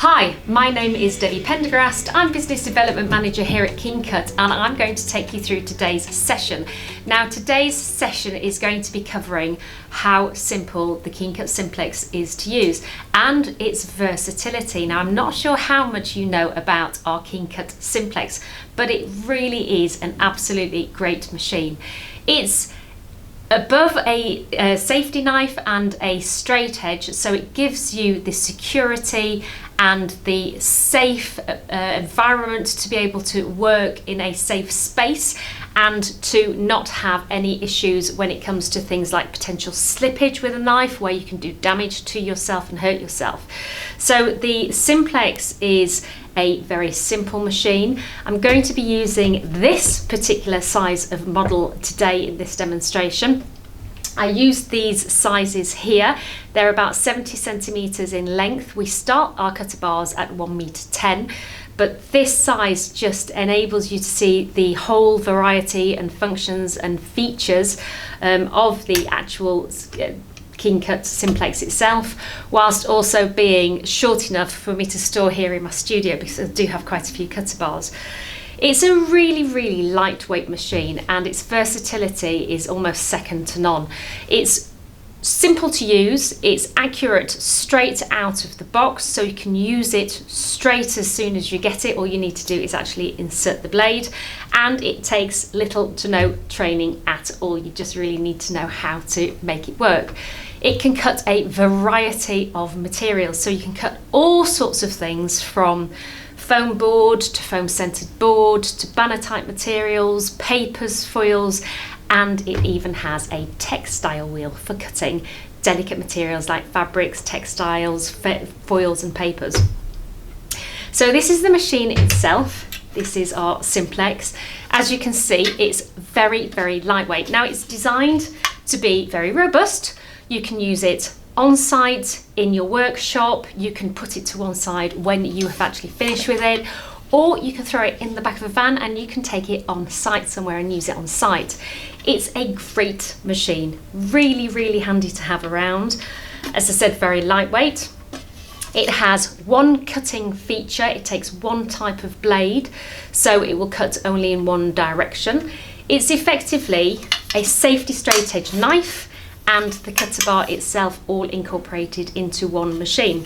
Hi, my name is Debbie Pendergrast. I'm Business Development Manager here at Keencut, and I'm going to take you through today's session. Now, today's session is going to be covering how simple the Keencut Simplex is to use and its versatility. Now, I'm not sure how much you know about our Keencut Simplex, but it really is an absolutely great machine. It's above a safety knife and a straight edge, so it gives you the security and the safe environment to be able to work in a safe space and to not have any issues when it comes to things like potential slippage with a knife, where you can do damage to yourself and hurt yourself. So the Simplex is a very simple machine. I'm going to be using this particular size of model today in this demonstration. I used these sizes here. They're about 70 centimeters in length. We start our cutter bars at 1.10 m, but this size just enables you to see the whole variety and functions and features of the actual Keencut Simplex itself, whilst also being short enough for me to store here in my studio because I do have quite a few cutter bars. It's a really lightweight machine, and its versatility is almost second to none. It's simple to use, it's accurate straight out of the box, so you can use it straight as soon as you get it. All you need to do is actually insert the blade, and it takes little to no training at all. You just really need to know how to make it work. It can cut a variety of materials, so you can cut all sorts of things from foam board to foam centered board to banner type materials, papers, foils, and it even has a textile wheel for cutting delicate materials like fabrics, textiles, foils and papers. So this is the machine itself. This is our Simplex. As you can see, it's very lightweight. Now, it's designed to be very robust. You can use it on site in your workshop, you can put it to one side when you have actually finished with it, or you can throw it in the back of a van and you can take it on site somewhere and use it on site. It's a great machine, really handy to have around. As I said, very lightweight. It has one cutting feature. It takes one type of blade, so it will cut only in one direction. It's effectively a safety straight edge knife and the cutter bar itself all incorporated into one machine.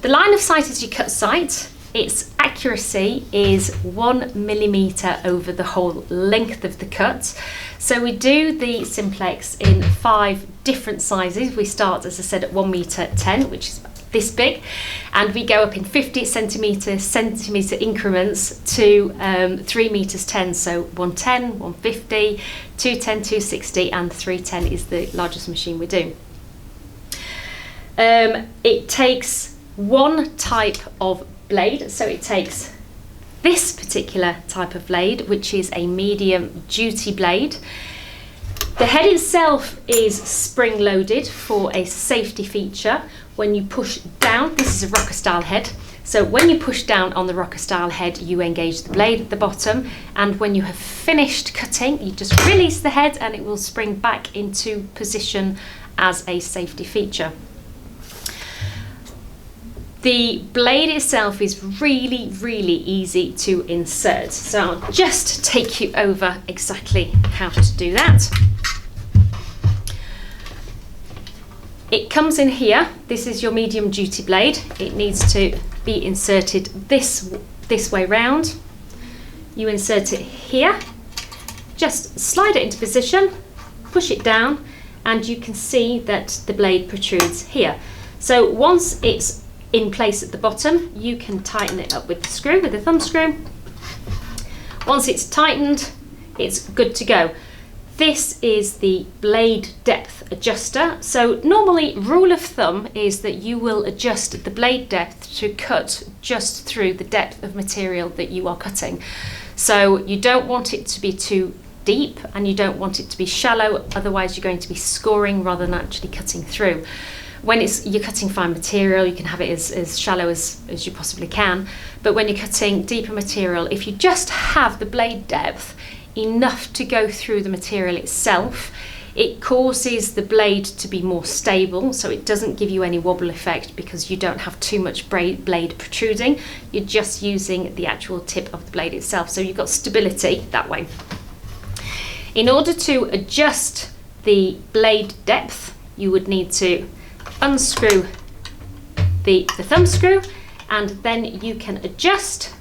The line of sight as you cut sight, its accuracy is 1 millimeter over the whole length of the cut. So we do the Simplex in 5 different sizes. We start, as I said, at 1.10 m, which is this big, and we go up in 50 centimeter increments to 3.10 m, so 110, 150, 210, 260, and 310 is the largest machine we do. It takes one type of blade, so it takes this particular type of blade, which is a medium duty blade. The head itself is spring loaded for a safety feature. When you push down, this is a rocker style head, so when you push down on the rocker style head, you engage the blade at the bottom, and when you have finished cutting, you just release the head and it will spring back into position as a safety feature. The blade itself is really easy to insert, so I'll just take you over exactly how to do that. It comes in here. This is your medium duty blade. It needs to be inserted this way round. You insert it here, just slide it into position, push it down, and you can see that the blade protrudes here. So once it's in place at the bottom, you can tighten it up with the screw, with the thumb screw. Once it's tightened, it's good to go. This is the blade depth adjuster. So normally, rule of thumb is that you will adjust the blade depth to cut just through the depth of material that you are cutting. So you don't want it to be too deep and you don't want it to be shallow, otherwise you're going to be scoring rather than actually cutting through. When you're cutting fine material, you can have it as shallow as you possibly can, but when you're cutting deeper material, if you just have the blade depth enough to go through the material itself, It causes the blade to be more stable, so it doesn't give you any wobble effect because you don't have too much blade protruding. You're just using the actual tip of the blade itself, so you've got stability that way. In order to adjust the blade depth, you would need to unscrew the thumb screw, and then you can adjust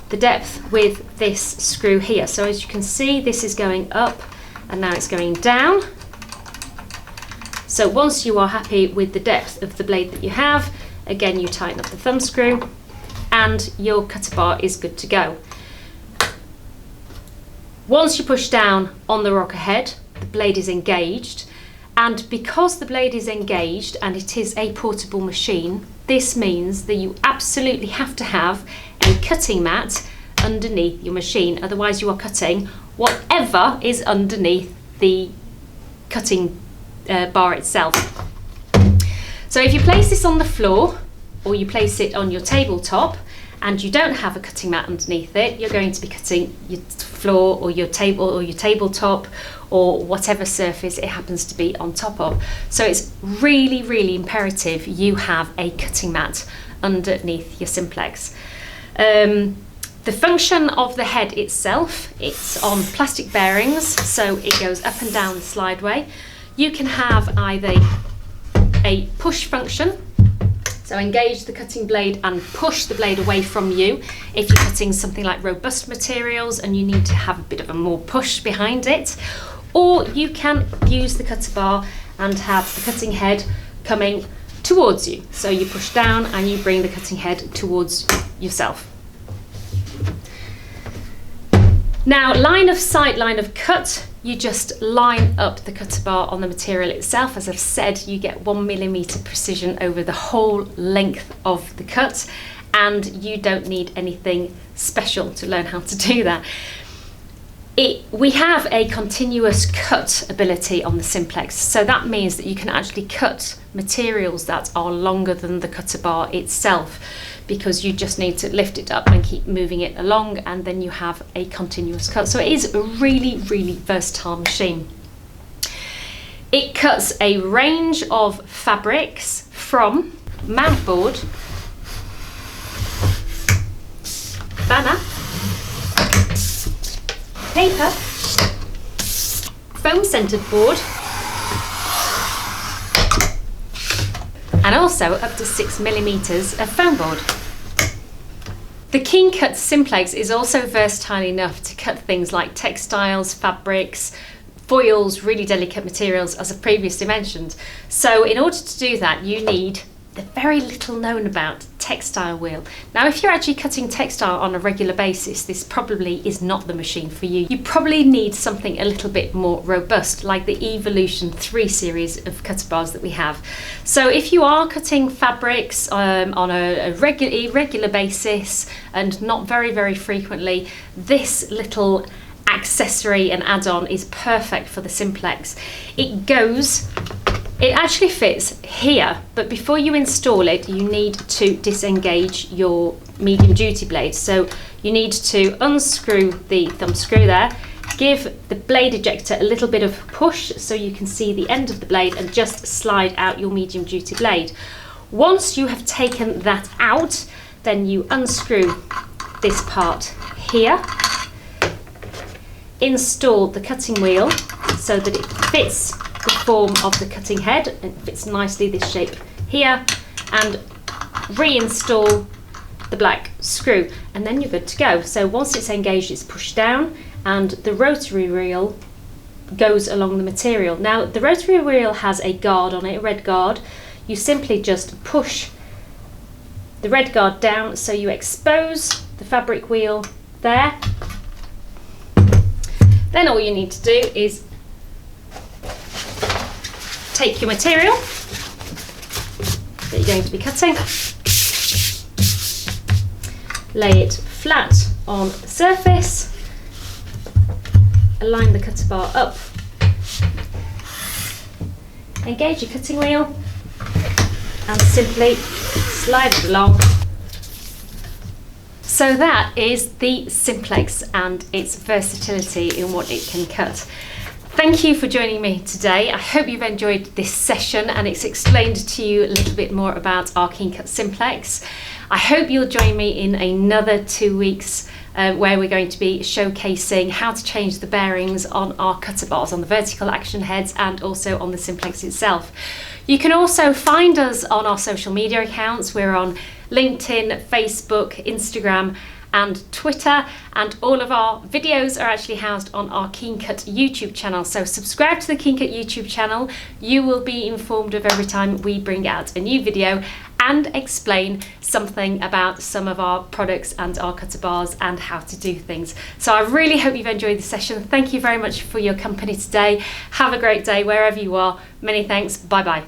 the depth with this screw here. So as you can see, this is going up and now it's going down. So once you are happy with the depth of the blade that you have, again you tighten up the thumb screw and your cutter bar is good to go. Once you push down on the rocker head, the blade is engaged, and because the blade is engaged and it is a portable machine, this means that you absolutely have to have a cutting mat underneath your machine, otherwise you are cutting whatever is underneath the cutting bar itself. So if you place this on the floor or you place it on your tabletop and you don't have a cutting mat underneath it, you're going to be cutting your floor or your table or your tabletop or whatever surface it happens to be on top of. So it's really, really imperative you have a cutting mat underneath your Simplex. The function of the head itself, it's on plastic bearings, so it goes up and down the slideway. You can have either a push function, so engage the cutting blade and push the blade away from you if you're cutting something like robust materials and you need to have a bit of a more push behind it. Or you can use the cutter bar and have the cutting head coming towards you. So you push down and you bring the cutting head towards yourself. Now, line of sight, line of cut, you just line up the cutter bar on the material itself. As I've said, you get 1mm precision over the whole length of the cut, and you don't need anything special to learn how to do that. We have a continuous cut ability on the Simplex, so that means that you can actually cut materials that are longer than the cutter bar itself, because you just need to lift it up and keep moving it along, and then you have a continuous cut. So it is a really, really versatile machine. It cuts a range of fabrics from mountboard, banner, paper, foam centered board, and also up to 6mm of foam board. The Keencut Simplex is also versatile enough to cut things like textiles, fabrics, foils, really delicate materials, as I've previously mentioned. So in order to do that, you need the very little known about textile wheel. Now, if you're actually cutting textile on a regular basis, this probably is not the machine for you. You probably need something a little bit more robust, like the Evolution 3 series of cutter bars that we have. So if you are cutting fabrics on a regular basis and not very, very frequently, this little accessory and add-on is perfect for the Simplex. It actually fits here, but before you install it, you need to disengage your medium duty blade. So you need to unscrew the thumb screw there, give the blade ejector a little bit of push so you can see the end of the blade, and just slide out your medium duty blade. Once you have taken that out, then you unscrew this part here, install the cutting wheel so that it fits the form of the cutting head and fits nicely this shape here, and reinstall the black screw, and then you're good to go. So once it's engaged, it's pushed down and the rotary reel goes along the material. Now, the rotary reel has a guard on it, a red guard. You simply just push the red guard down so you expose the fabric wheel there. Then all you need to do is take your material that you're going to be cutting, lay it flat on the surface, align the cutter bar up, engage your cutting wheel and simply slide it along. So that is the Simplex and its versatility in what it can cut. Thank you for joining me today. I hope you've enjoyed this session and it's explained to you a little bit more about our Keencut Simplex. I hope you'll join me in another 2 weeks where we're going to be showcasing how to change the bearings on our cutter bars, on the vertical action heads and also on the Simplex itself. You can also find us on our social media accounts. We're on LinkedIn, Facebook, Instagram and Twitter, and all of our videos are actually housed on our Keencut YouTube channel. So subscribe to the Keencut YouTube channel. You will be informed of every time we bring out a new video and explain something about some of our products and our cutter bars and how to do things. So I really hope you've enjoyed the session. Thank you very much for your company today. Have a great day wherever you are. Many thanks. Bye bye.